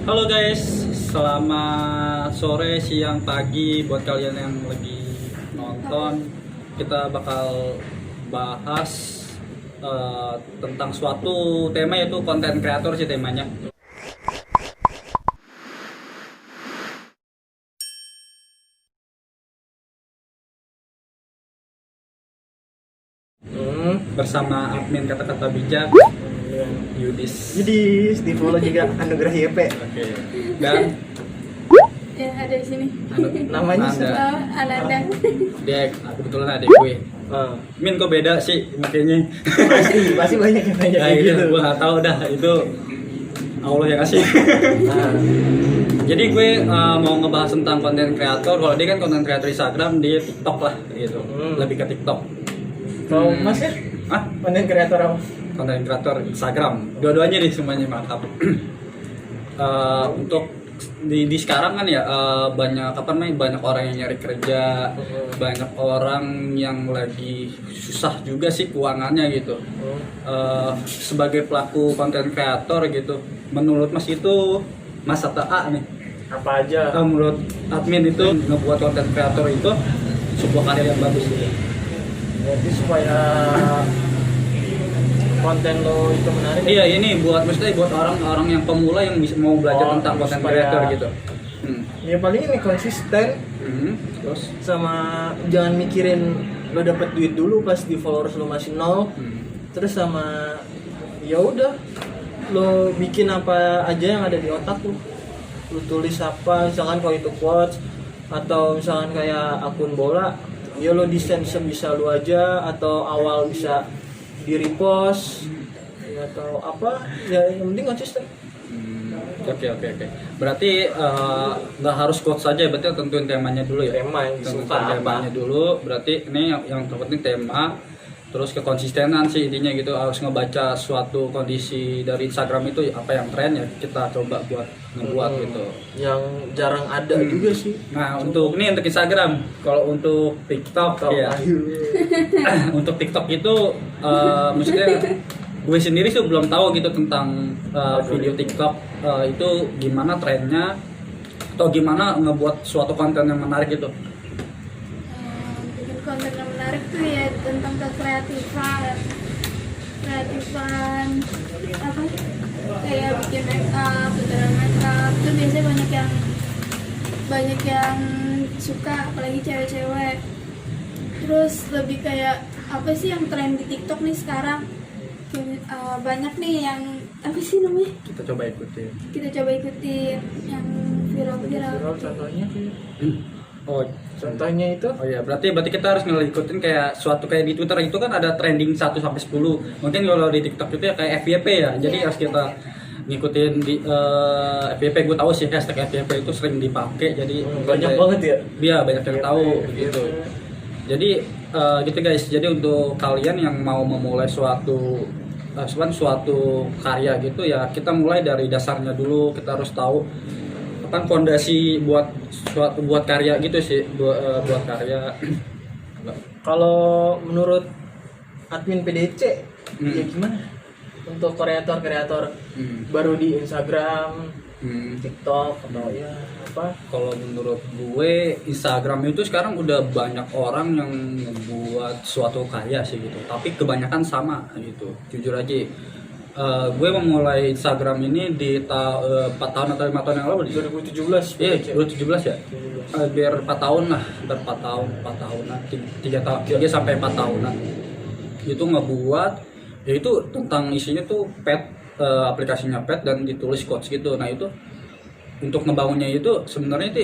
Halo guys, selamat sore, siang, pagi buat kalian yang lagi nonton. Kita bakal bahas tentang suatu tema, yaitu konten kreator sih temanya. Bersama admin kata-kata bijak, Yudis. Yudis, di follow juga Anugerah YP. Oke. Dan Ya ada di sini. Namanya Anda. Ananda. dia kebetulan adik gue. Oh, Min kok beda sih makanya. pasti banyak yang nanya Nah, kayak itu gitu. gue nggak tahu dah, itu Allah yang kasih. Nah, Jadi gue mau ngebahas tentang konten kreator. Kalau dia kan konten kreator Instagram, dia TikTok lah gitu. Lebih ke TikTok. kalau Mas ya, Ah, konten kreator apa? konten kreator Instagram. Dua-duanya nih semuanya mantap. Untuk di sekarang kan ya, banyak banyak orang yang nyari kerja, banyak orang yang lagi susah juga sih keuangannya gitu. Sebagai pelaku konten kreator gitu, menurut Mas itu, Mas atau A nih, Apa aja? menurut admin itu ngebuat konten kreator itu sebuah karya yang bagus gitu. Jadi supaya konten lo itu menarik. Iya, ini maksudnya buat orang-orang yang pemula yang bisa mau belajar tentang konten supaya- kreator gitu. Ya paling ini konsisten Terus sama jangan mikirin lo dapet duit dulu pas di followers lo masih nol. Terus sama ya udah lo bikin apa aja yang ada di otak lo tulis apa, misalkan kalau itu quotes atau misalkan kayak akun bola, ya lo desain sebisa lo aja, atau awal bisa di repost ya, atau apa ya, yang penting konsisten. Oke. Berarti nggak harus quote saja, berarti tentuin temanya dulu ya. Tema yang Tentuin disuka apa. temanya dulu. Berarti ini yang terpenting tema, terus kekonsistenan sih intinya gitu. Harus ngebaca suatu kondisi dari Instagram itu apa yang tren ya, kita coba buat ngebuat gitu. Yang jarang ada juga sih. Nah, untuk Instagram, kalau untuk TikTok ya. Untuk TikTok itu maksudnya gue sendiri sih belum tahu gitu tentang video TikTok itu gimana trennya, atau gimana ngebuat suatu konten yang menarik gitu. Bikin konten yang menarik tuh ya tentang kreatifan apa? Kayak bikin make up, tutorial make up. Itu biasanya banyak yang suka, apalagi cewek-cewek. Terus lebih kayak apa sih yang tren di TikTok nih sekarang? Banyak nih yang apa sih namanya? Kita coba ikutin. Kita coba ikutin yang viral. Viral contohnya Oh, itu oh ya, berarti kita harus ngikutin kayak suatu kayak di Twitter itu kan ada trending 1 sampai 10. Mungkin kalau di TikTok itu ya kayak FYP ya. Jadi Iya. harus kita ngikutin di FYP. Gue tahu sih hashtag FYP itu sering dipakai. Jadi banyak banget ya. Iya, banyak yang tahu gitu. Jadi gitu guys. Jadi untuk kalian yang mau memulai suatu karya gitu ya, kita mulai dari dasarnya dulu. Kita harus tahu apa fondasi buat karya gitu sih, buat karya. Kalau menurut admin PDC, ya Hmm. gimana untuk kreator baru di Instagram, TikTok atau ya apa? Kalau menurut gue Instagram itu sekarang udah banyak orang yang membuat suatu karya sih gitu, tapi kebanyakan sama gitu, jujur aja. Gue memulai Instagram ini di 4 tahun atau 5 tahun yang lalu. 2017 Iya, PDC. 2017 ya. Biar 4 tahun lah, 4 tahunan, 3 sampai 4 tahunan. Itu ngebuat, ya itu tentang isinya tuh pet, aplikasinya pet dan ditulis quotes gitu. Nah itu untuk ngebangunnya itu sebenarnya itu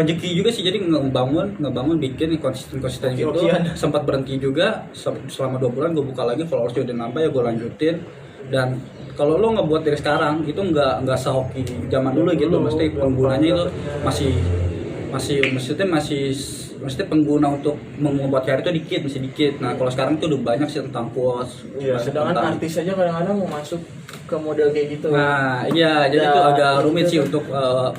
rezeki juga sih. Jadi ngebangun bikin konsisten gitu. Oke-okean. Sempat berhenti juga selama 2 bulan, gue buka lagi, followers udah nambah ya, gue lanjutin. Dan kalau lo ngebuat dari sekarang itu nggak sehoki zaman dulu gitu, mesti penggunanya itu masih mesti pengguna untuk membuat karya itu dikit, masih dikit. Nah kalau sekarang tuh udah banyak sih tentang quotes. Iya, sedangkan artis aja kadang-kadang mau masuk ke model kayak gitu. Nah iya, jadi Ya, itu agak rumit gitu sih tuh.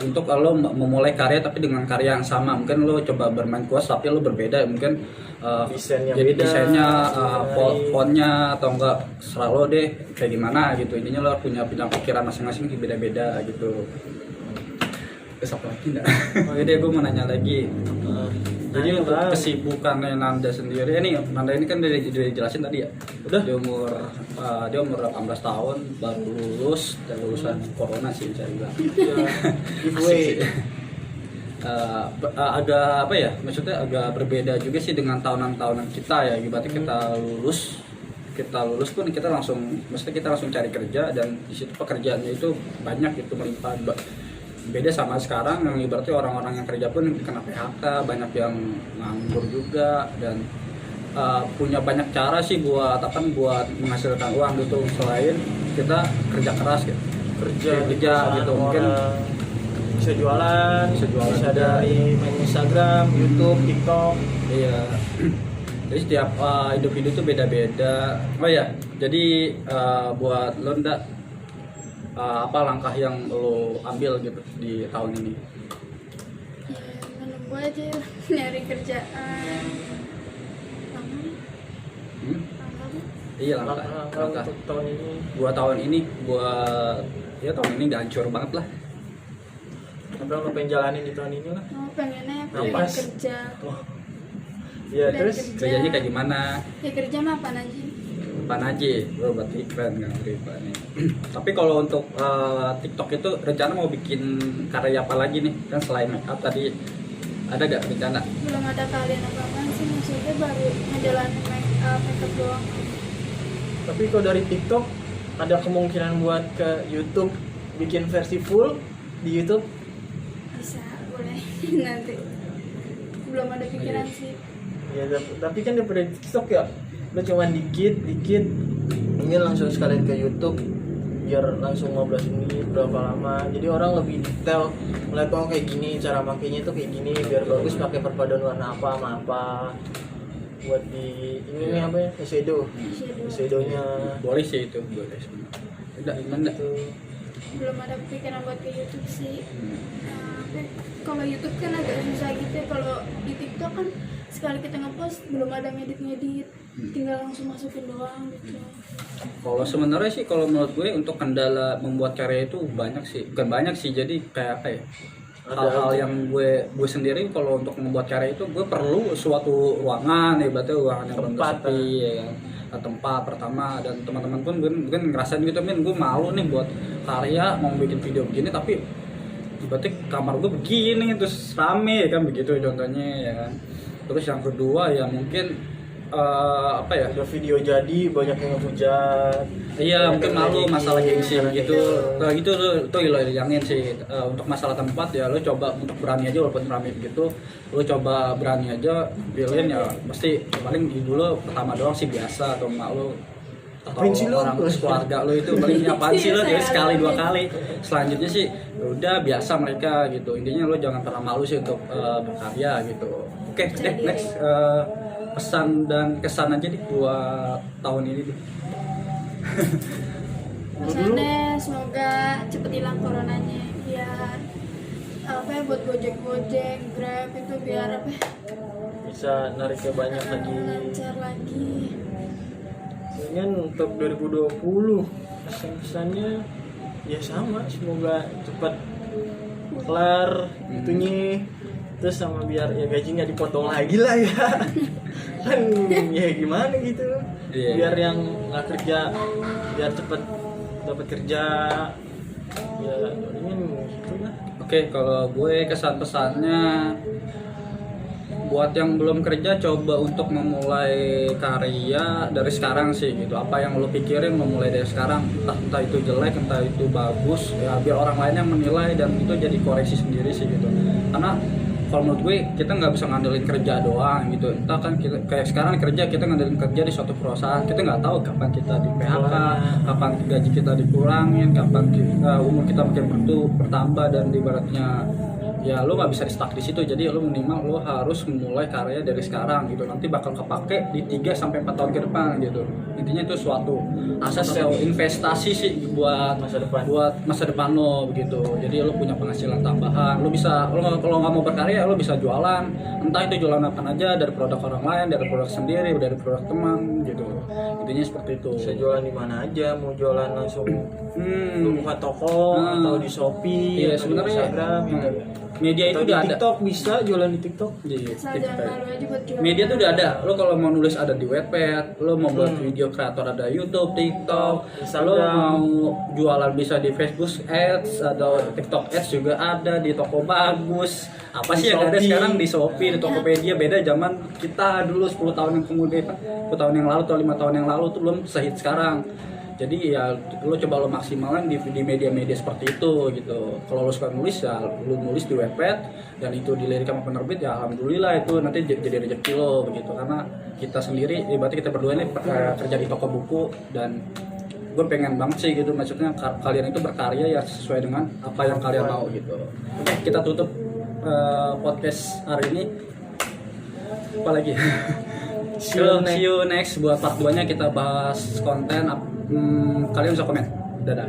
untuk lo memulai karya tapi dengan karya yang sama. Mungkin lo coba bermain quotes tapi lo berbeda, mungkin Desainnya jadi beda, desainnya, lain. fontnya atau enggak selalu deh kayak gimana gitu. Intinya lo punya pikiran masing-masing beda-beda gitu. Terus apa lagi enggak? Oke deh, gue mau nanya lagi. Jadi Nanya, untuk Bang. kesibukannya Nanda sendiri, ini Nanda ini kan udah dijelasin tadi ya. Udah. Dia umur 18 tahun, baru lulus dan lulusan corona sih saya bilang. Ya, giveaway. Agak apa ya? Maksudnya agak berbeda juga sih dengan tahunan-tahunan kita ya. Ibaratnya kita lulus pun kita langsung, maksudnya kita langsung cari kerja dan di situ pekerjaannya itu banyak itu melimpah. Beda sama sekarang yang ibaratnya orang-orang yang kerja pun kena PHK, banyak yang nganggur juga dan punya banyak cara sih buat menghasilkan uang gitu selain kita kerja keras gitu. Kerja gitu mungkin bisa jualan, Bisa jualan bisa juga. dari main Instagram, YouTube, TikTok. iya. Jadi setiap individu itu beda-beda. Oh ya, jadi buat lo ndak apa langkah yang lo ambil gitu di tahun ini? Ya, menunggu aja nyari kerjaan. Lama nih, lama. Iya Langkah langkah. untuk tahun ini. Buat tahun ini, tahun ini nggak hancur banget lah. Apa yang lo pengen jalanin di tahun ini lah? Pengennya Napas. kerja. Ya Dan terus kerja. Kerjanya kayak gimana? Ya kerja mah apa aja. Apaan aja? Lo berarti keren nggak riba nih. Tapi kalau untuk TikTok itu rencana mau bikin karya apa lagi nih? Kan selain make up tadi ada gak rencana? Belum ada kalian apa-apa sih, maksudnya baru ngejalanin makeup doang. tapi kalau dari TikTok ada kemungkinan buat ke YouTube bikin versi full di YouTube. Bisa, boleh nanti. Belum ada pikiran sih. Ya tapi kan daripada di TikTok ya lo cuman dikit ini langsung sekalian ke YouTube biar langsung 15 menit berapa lama, jadi orang lebih detail ngeliat oh kayak gini cara makainya itu kayak gini biar bagus pakai perpaduan warna apa sama apa buat di ini nih apa ya shadownya Boleh sih itu, boleh sebenarnya. Udah, gimana? gitu. Belum ada pikiran buat ke YouTube sih. Kalau YouTube kan agak susah gitu ya. Kalau di TikTok kan sekali kita ngepost belum ada ngedit, tinggal langsung masukin doang gitu. Kalau sebenarnya sih kalau menurut gue untuk kendala membuat karya itu banyak sih, bukan banyak sih, jadi kayak apa ya? Hal-hal yang gue sendiri kalau untuk membuat karya itu gue perlu suatu ruangan ya, berarti ruangan yang benar sepi ya kan. Tempat pertama dan teman-teman pun mungkin ngerasain gitu, men gue malu nih buat karya mau bikin video begini tapi berarti kamar gue begini terus rame ya kan, begitu contohnya ya kan. Terus yang kedua ya mungkin apa ya, Udah video jadi banyak yang ngehujat. iya mungkin malu Kayak masalah gini, gengsi gitu. Kayak gitu tuh lo hilangin sih. Untuk masalah tempat ya lo coba untuk berani aja walaupun rame gitu, lo coba berani aja pilih ya, pasti paling dulu pertama doang sih biasa atau emak lo atau Apaan sih lo? orang keluarga lo itu paling apaan sih lo, jadi sekali dua kali. Selanjutnya sih udah biasa mereka gitu. Intinya lo jangan pernah malu sih untuk berkarya gitu. Oke deh, next pesan dan kesan aja nih buat tahun ini deh. Pesannya semoga cepet hilang coronanya biar apa ya, buat Gojek, Grab itu biar apa ya, Bisa nariknya banyak lagi. lancar lagi. Kemudian untuk 2020 pesan-pesannya ya sama, semoga cepat kelar itunya, terus sama biar ya gaji nggak dipotong lagi lah ya. Kan ya gimana gitu, Iya. biar yang nggak kerja biar cepet dapat kerja ya, ini gitu lah. Oke, kalau gue kesan pesannya buat yang belum kerja coba untuk memulai karya dari sekarang sih gitu. Apa yang lo pikirin memulai dari sekarang, entah itu jelek entah itu bagus ya, biar orang lain yang menilai dan itu jadi koreksi sendiri sih gitu. Karena kalau menurut gue kita nggak bisa ngandelin kerja doang gitu. Entah kan kita kayak sekarang kerja, kita ngandelin kerja di suatu perusahaan, kita nggak tahu kapan kita di PHK, kapan gaji kita dikurangin, kapan umur kita makin bertambah dan ibaratnya ya lo nggak bisa di stuck di situ. Jadi lo minimal lo harus mulai karya dari sekarang gitu, nanti bakal kepake di 3-4 tahun ke depan gitu. Intinya itu suatu aset atau investasi sih buat masa depan lo begitu. Jadi lo punya penghasilan tambahan, lo bisa, kalau nggak mau berkarya lo bisa jualan, entah itu jualan apa aja, dari produk orang lain, dari produk sendiri, dari produk teman gitu. Intinya seperti itu. Bisa jualan di mana aja, mau jualan langsung lu buka toko atau di Shopee, Iya, atau di sebenarnya Instagram, media itu atau di udah ada. TikTok bisa jualan di TikTok. Di asal TikTok. jangan malu aja buat jualan. Media tuh udah ada. Lo kalau mau nulis ada di Wattpad, lo mau buat video kreator ada YouTube, TikTok, Instagram. lo mau jualan bisa di Facebook Ads atau TikTok Ads juga ada, di toko bagus. Apa Di sih yang ada Shopee. sekarang di Shopee, di Tokopedia. Beda zaman kita dulu 10 tahun yang kemudian, 10 tahun yang lalu atau 5 tahun yang lalu tuh belum sehit sekarang. Jadi ya lo coba lo maksimalkan di media-media seperti itu gitu. Kalau lo suka nulis ya lo nulis di Wattpad dan itu dilirik sama penerbit ya alhamdulillah itu nanti jadi rezeki lo begitu. Karena kita sendiri, berarti kita berdua ini kerja di toko buku dan gue pengen banget sih gitu, maksudnya kalian itu berkarya ya sesuai dengan apa yang kalian mau gitu. Oke, kita tutup podcast hari ini. Apa lagi? See you next buat part 2 nya kita bahas konten. Kalian bisa komen. Dadah.